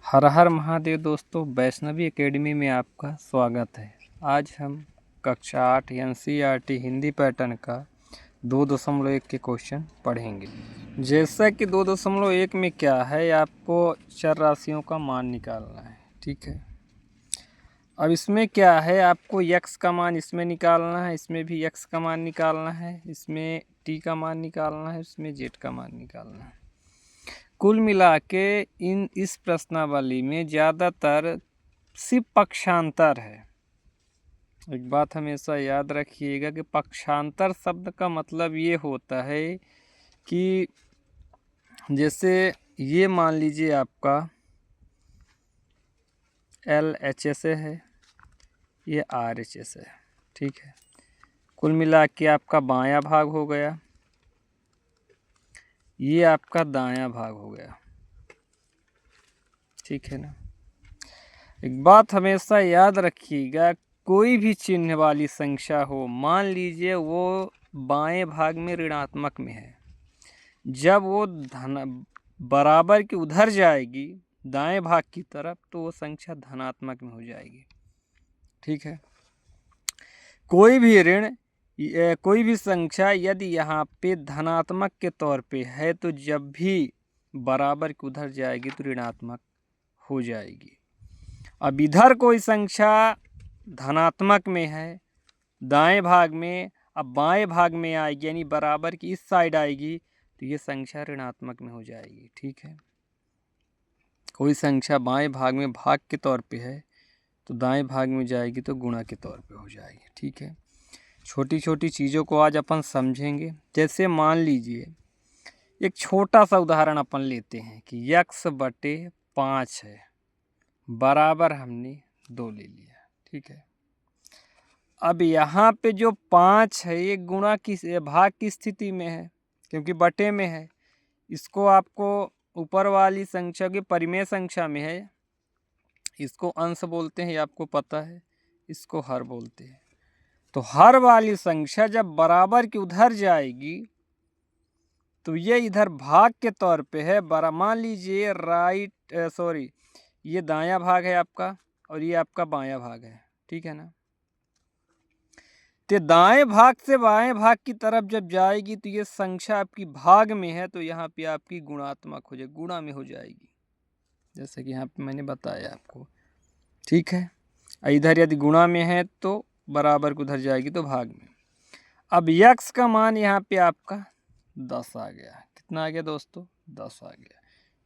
हर हर महादेव दोस्तों, वैष्णवी एकेडमी में आपका स्वागत है। आज हम कक्षा 8 NCERT हिंदी पैटर्न का 2.1 के क्वेश्चन पढ़ेंगे। जैसा कि 2.1 में क्या है, आपको चर राशियों का मान निकालना है। ठीक है, अब इसमें क्या है, आपको x का मान इसमें निकालना है, इसमें भी x का मान निकालना है, इसमें t का मान निकालना है, इसमें z का मान निकालना है। कुल मिला के इस प्रश्नावली में ज़्यादातर सिर्फ पक्षांतर है। एक बात हमेशा याद रखिएगा कि पक्षांतर शब्द का मतलब ये होता है कि जैसे ये मान लीजिए आपका LHS है, ये RHS है। ठीक है, कुल मिला के आपका बायां भाग हो गया, ये आपका दायां भाग हो गया। ठीक है ना। एक बात हमेशा याद रखिएगा, कोई भी चिन्ह वाली संख्या हो, मान लीजिए वो बाएं भाग में ऋणात्मक में है, जब वो धन बराबर की उधर जाएगी दाएं भाग की तरफ, तो वो संख्या धनात्मक में हो जाएगी। ठीक है, कोई भी संख्या यदि यहाँ पे धनात्मक के तौर पे है, तो जब भी बराबर की उधर जाएगी तो ऋणात्मक हो जाएगी। अब इधर कोई संख्या धनात्मक में है दाएं भाग में, अब बाएं भाग में आएगी, यानी बराबर की इस साइड आएगी, तो ये संख्या ऋणात्मक में हो जाएगी। ठीक है, कोई संख्या बाएं भाग में भाग के तौर पे है तो दाएं भाग में जाएगी तो गुणा के तौर पे हो जाएगी। ठीक है, छोटी छोटी चीज़ों को आज अपन समझेंगे। जैसे मान लीजिए एक छोटा सा उदाहरण अपन लेते हैं कि x/5 है, बराबर हमने 2 ले लिया। ठीक है, अब यहाँ पे जो 5 है ये गुणा की भाग की स्थिति में है, क्योंकि बटे में है। इसको आपको ऊपर वाली संख्या की परिमेय संख्या में है, इसको अंश बोलते हैं, ये आपको पता है, इसको हर बोलते हैं। तो हर वाली संख्या जब बराबर की उधर जाएगी तो ये इधर भाग के तौर पे है। मान लीजिए ये दायां भाग है आपका और ये आपका बायां भाग है। ठीक है ना, तो दाएं भाग से बाएं भाग की तरफ जब जाएगी तो ये संख्या आपकी भाग में है, तो यहाँ पे आपकी गुणात्मक हो जाएगी, गुणा में हो जाएगी, जैसे कि यहाँ पे मैंने बताया आपको। ठीक है, इधर यदि गुणा में है तो बराबर को उधर जाएगी तो भाग में। अब x का मान यहाँ पे आपका 10 आ गया। कितना आ गया दोस्तों? 10 आ गया।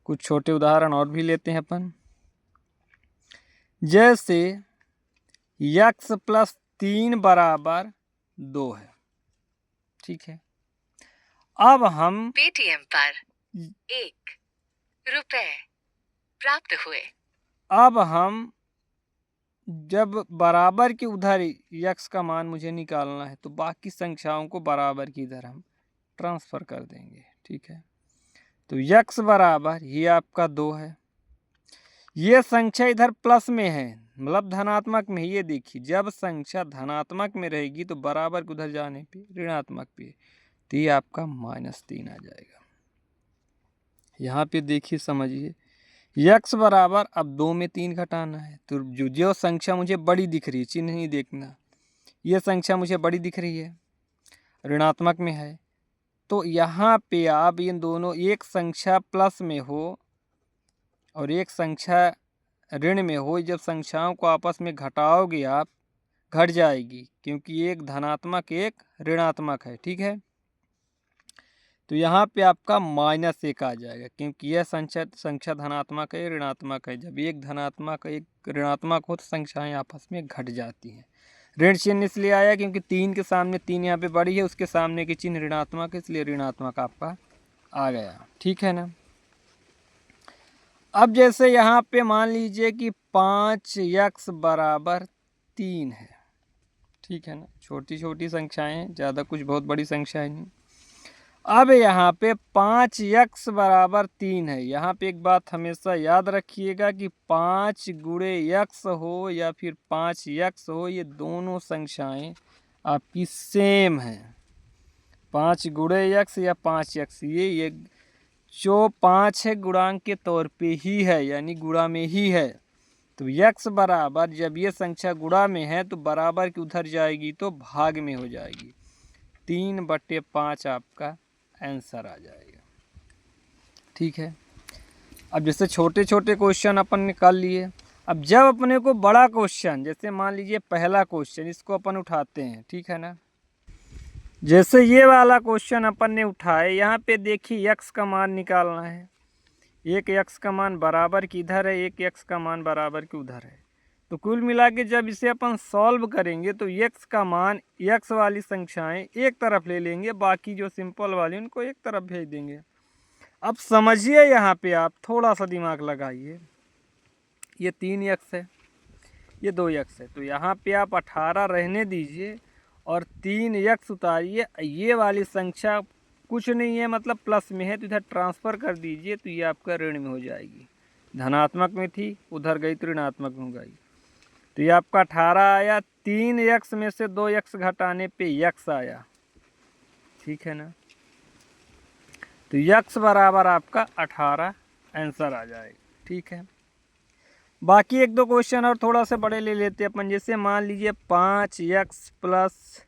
कुछ छोटे उदाहरण और भी लेते हैं अपन। जैसे x + 3 = 2 है। ठीक है, अब हम पेटीएम पर 1 रुपए प्राप्त हुए। अब हम जब बराबर की उधर x का मान मुझे निकालना है, तो बाकी संख्याओं को बराबर की इधर हम ट्रांसफ़र कर देंगे। ठीक है, तो x बराबर ये आपका 2 है, ये संख्या इधर प्लस में है, मतलब धनात्मक में। ये देखिए, जब संख्या धनात्मक में रहेगी तो बराबर उधर जाने पे ऋणात्मक पे, तो ये आपका -3 आ जाएगा। यहाँ पे देखिए, समझिए, x बराबर, अब 2 में 3 घटाना है, तो जो संख्या मुझे बड़ी दिख रही है, चिन्ह नहीं देखना, ये संख्या मुझे बड़ी दिख रही है, ऋणात्मक में है, तो यहाँ पे आप इन दोनों, एक संख्या प्लस में हो और एक संख्या ऋण में हो, जब संख्याओं को आपस में घटाओगे आप, घट जाएगी, क्योंकि एक धनात्मक एक ऋणात्मक है। ठीक है, तो यहाँ पे आपका -1 आ जाएगा, क्योंकि यह संख्या धनात्मक है, ऋणात्मक है। जब एक धनात्मक एक ऋणात्मक हो तो संख्याएं आपस में घट जाती हैं। ऋण चिन्ह इसलिए आया क्योंकि 3 के सामने 3 यहाँ पे बड़ी है, उसके सामने की चिन्ह ऋणात्मक है, इसलिए ऋणात्मक आपका आ गया। ठीक है ना। अब जैसे यहाँ पे मान लीजिए कि 5x = 3 है। ठीक है ना, छोटी छोटी संख्याएं हैं, ज़्यादा कुछ बहुत बड़ी संख्याएं नहीं। अब यहाँ पे 5x = 3 है। यहाँ पे एक बात हमेशा याद रखिएगा कि 5 × x हो या फिर 5x हो, ये दोनों संख्याएं आपकी सेम हैं। 5 × x या 5x, ये जो 5 है गुणांक के तौर पे ही है, यानी गुणा में ही है। तो यक्स बराबर, जब ये संख्या गुणा में है तो बराबर की उधर जाएगी तो भाग में हो जाएगी। 3/5 आपका आंसर आ जाएगा। ठीक है। अब जैसे छोटे छोटे क्वेश्चन अपन ने कर लिए, अब जब अपने को बड़ा क्वेश्चन, जैसे मान लीजिए पहला क्वेश्चन, इसको अपन उठाते हैं। ठीक है ना। जैसे ये वाला क्वेश्चन अपन ने उठाए, यहाँ पे देखिए यक्स का मान निकालना है। एक यक्स का मान बराबर की इधर है, एक यक्स का मान बराबर की उधर है। तो कुल मिला के जब इसे अपन सॉल्व करेंगे तो यक्स का मान, यक्स वाली संख्याएं एक तरफ ले लेंगे, बाकी जो सिंपल वाली उनको एक तरफ भेज देंगे। अब समझिए, यहाँ पे आप थोड़ा सा दिमाग लगाइए। ये 3 यक्स है, ये 2 यक्स है, तो यहाँ पे आप 18 रहने दीजिए और 3 यक्स उतारिए। ये वाली संख्या कुछ नहीं है, मतलब प्लस में है, तो इधर ट्रांसफ़र कर दीजिए, तो ये आपका ऋण में हो जाएगी। धनात्मक में थी, उधर गई तो ऋणात्मक में हो गई। तो ये आपका 18 आया। 3 यक्स में से 2 यक्स घटाने पे यक्स आया। ठीक है ना। तो यक्स बराबर आपका 18 आंसर आ जाएगा। ठीक है। बाकी 1-2 क्वेश्चन और थोड़ा सा बड़े ले लेते हैं अपन। जैसे मान लीजिए 5x +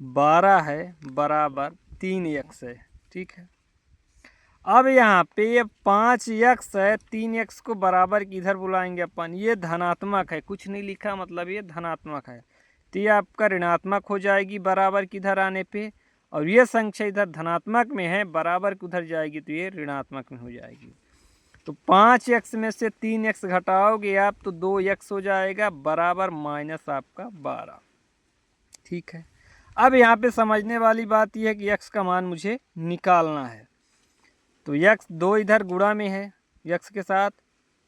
12 है बराबर 3x है। ठीक है। अब यहाँ पे ये 5x है, 3x को बराबर की इधर बुलाएंगे अपन। ये धनात्मक है, कुछ नहीं लिखा, मतलब ये धनात्मक है, तो ये आपका ऋणात्मक हो जाएगी बराबर की इधर आने पे। और ये संख्या इधर धनात्मक में है, बराबर की उधर जाएगी तो ये ऋणात्मक में हो जाएगी। तो 5x में से 3x घटाओगे आप तो 2x हो जाएगा बराबर माइनस आपका 12। ठीक है। अब यहाँ पे समझने वाली बात यह है कि x का मान मुझे निकालना है। तो x 2 इधर गुणा में है x के साथ,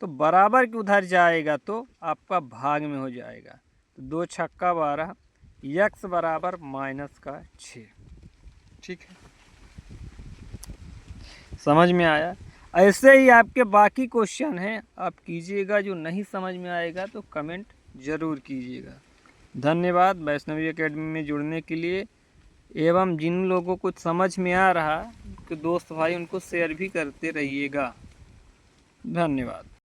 तो बराबर की उधर जाएगा तो आपका भाग में हो जाएगा। तो 2 छक्का 12, x बराबर -6। ठीक है। समझ में आया। ऐसे ही आपके बाकी क्वेश्चन हैं, आप कीजिएगा। जो नहीं समझ में आएगा तो कमेंट ज़रूर कीजिएगा। धन्यवाद वैष्णवी एकेडमी में जुड़ने के लिए। एवं जिन लोगों को समझ में आ रहा तो दोस्त भाई उनको शेयर भी करते रहिएगा। धन्यवाद।